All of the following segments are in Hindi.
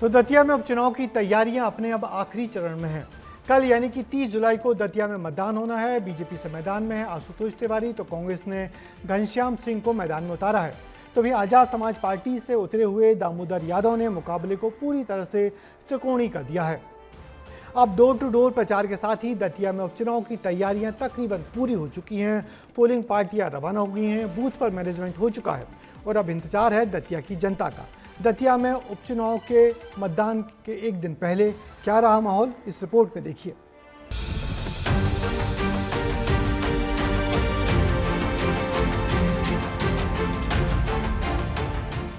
तो दतिया में उपचुनाव की तैयारियां अपने अब आखिरी चरण में हैं। कल यानी कि 30 जुलाई को दतिया में मतदान होना है। बीजेपी से मैदान में है आशुतोष तिवारी, तो कांग्रेस ने घनश्याम सिंह को मैदान में उतारा है। तो भी आजाद समाज पार्टी से उतरे हुए दामोदर यादव ने मुकाबले को पूरी तरह से त्रिकोणीय कर दिया है। अब डोर टू डोर प्रचार के साथ ही दतिया में उपचुनाव की तैयारियां तकरीबन पूरी हो चुकी हैं। पोलिंग पार्टियां रवाना हो गई हैं, बूथ पर मैनेजमेंट हो चुका है और अब इंतजार है दतिया की जनता का। दतिया में उपचुनाव के मतदान के एक दिन पहले क्या रहा माहौल, इस रिपोर्ट में देखिए।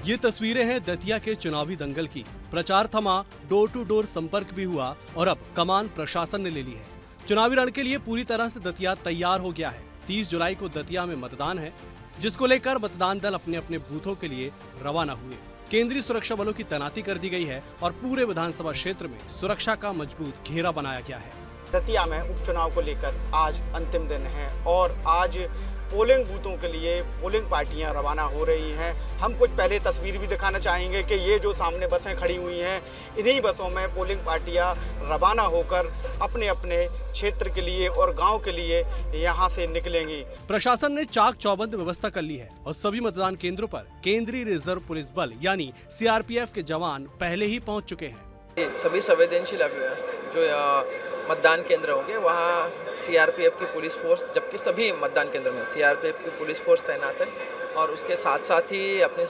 ये तस्वीरें हैं दतिया के चुनावी दंगल की। प्रचार थमा, डोर टू डोर संपर्क भी हुआ और अब कमान प्रशासन ने ले ली है। चुनावी रण के लिए पूरी तरह से दतिया तैयार हो गया है। 30 जुलाई को दतिया में मतदान है, जिसको लेकर मतदान दल अपने अपने बूथों के लिए रवाना हुए। केंद्रीय सुरक्षा बलों की तैनाती कर दी गई है और पूरे विधानसभा क्षेत्र में सुरक्षा का मजबूत घेरा बनाया गया है। दतिया में उपचुनाव को लेकर आज अंतिम दिन है और आज पोलिंग बूथों के लिए पोलिंग पार्टियां रवाना हो रही हैं। हम कुछ पहले तस्वीर भी दिखाना चाहेंगे कि ये जो सामने बसें खड़ी हुई हैं, इन्हीं बसों में पोलिंग पार्टियां रवाना होकर अपने अपने क्षेत्र के लिए और गांव के लिए यहां से निकलेंगी। प्रशासन ने चाक चौबंद व्यवस्था कर ली है और सभी मतदान केंद्रों पर केंद्रीय रिजर्व पुलिस बल यानी सीआरपीएफ के जवान पहले ही पहुँच चुके हैं। सभी संवेदनशील जो मतदान केंद्र होंगे वहाँ सीआरपीएफ की पुलिस फोर्स, जबकि सभी मतदान केंद्र में सीआरपीएफ की पुलिस फोर्स तैनात है और उसके साथ साथ ही अपने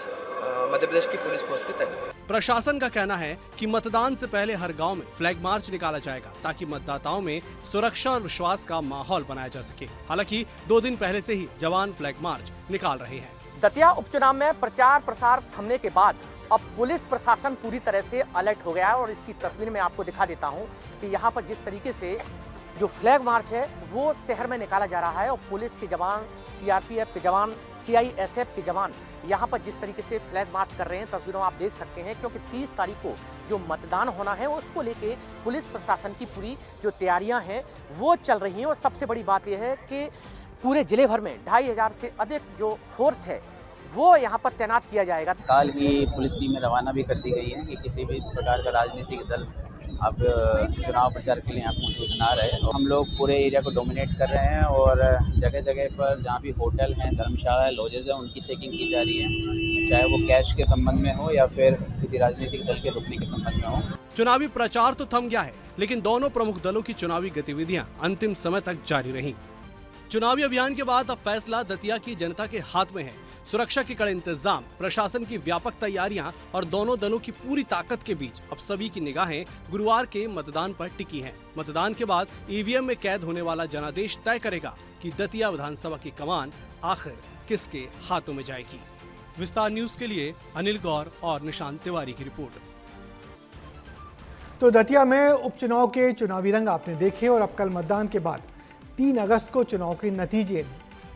मध्य प्रदेश की पुलिस फोर्स भी तैनात है। प्रशासन का कहना है कि मतदान से पहले हर गांव में फ्लैग मार्च निकाला जाएगा ताकि मतदाताओं में सुरक्षा और विश्वास का माहौल बनाया जा सके। हालांकि 2 दिन पहले से ही जवान फ्लैग मार्च निकाल रहे हैं। दतिया उपचुनाव में प्रचार प्रसार थमने के बाद अब पुलिस प्रशासन पूरी तरह से अलर्ट हो गया है और इसकी तस्वीर मैं आपको दिखा देता हूं कि यहाँ पर जिस तरीके से जो फ्लैग मार्च है वो शहर में निकाला जा रहा है और पुलिस के जवान, सीआरपीएफ के जवान, सीआईएसएफ के जवान यहाँ पर जिस तरीके से फ्लैग मार्च कर रहे हैं, तस्वीरों आप देख सकते हैं। क्योंकि 30 तारीख को जो मतदान होना है उसको लेके पुलिस प्रशासन की पूरी जो तैयारियाँ हैं वो चल रही हैं। और सबसे बड़ी बात यह है कि पूरे जिले भर में 2500 से अधिक जो फोर्स है वो यहाँ पर तैनात किया जाएगा। काल ही पुलिस टीमें रवाना भी कर दी गई हैं कि किसी भी प्रकार का राजनीतिक दल अब चुनाव प्रचार के लिए यहाँ मौजूद ना रहे। हम लोग पूरे एरिया को डोमिनेट कर रहे हैं और जगह जगह पर जहाँ भी होटल हैं, धर्मशाला है, लॉजेज हैं, उनकी चेकिंग की जा रही है, चाहे वो कैश के संबंध में हो या फिर किसी राजनीतिक दल के रुकने के संबंध में हो। चुनावी प्रचार तो थम गया है, लेकिन दोनों प्रमुख दलों की चुनावी गतिविधियां अंतिम समय तक जारी रहीं। चुनावी अभियान के बाद अब फैसला दतिया की जनता के हाथ में है। सुरक्षा के कड़े इंतजाम, प्रशासन की व्यापक तैयारियां और दोनों दलों की पूरी ताकत के बीच अब सभी की निगाहें गुरुवार के मतदान पर टिकी हैं। मतदान के बाद ईवीएम में कैद होने वाला जनादेश तय करेगा कि दतिया विधानसभा की कमान आखिर किसके हाथों में जाएगी। विस्तार न्यूज के लिए अनिल गौर और निशांत तिवारी की रिपोर्ट। तो दतिया में उपचुनाव के चुनावी रंग आपने देखे और अब कल मतदान के बाद 3 अगस्त को चुनाव के नतीजे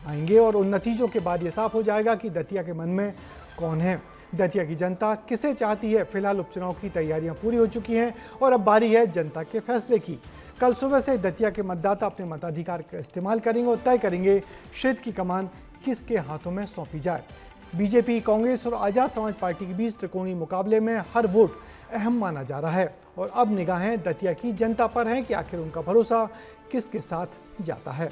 आएंगे और उन नतीजों के बाद ये साफ हो जाएगा कि दतिया के मन में कौन है, दतिया की जनता किसे चाहती है। फिलहाल उपचुनाव की तैयारियां पूरी हो चुकी हैं और अब बारी है जनता के फैसले की। कल सुबह से दतिया के मतदाता अपने मताधिकार का इस्तेमाल करेंगे और तय करेंगे क्षेत्र की कमान किसके हाथों में सौंपी जाए। बीजेपी, कांग्रेस और आजाद समाज पार्टी के बीच त्रिकोणीय मुकाबले में हर वोट अहम माना जा रहा है और अब निगाहें दतिया की जनता पर हैं कि आखिर उनका भरोसा किसके साथ जाता है।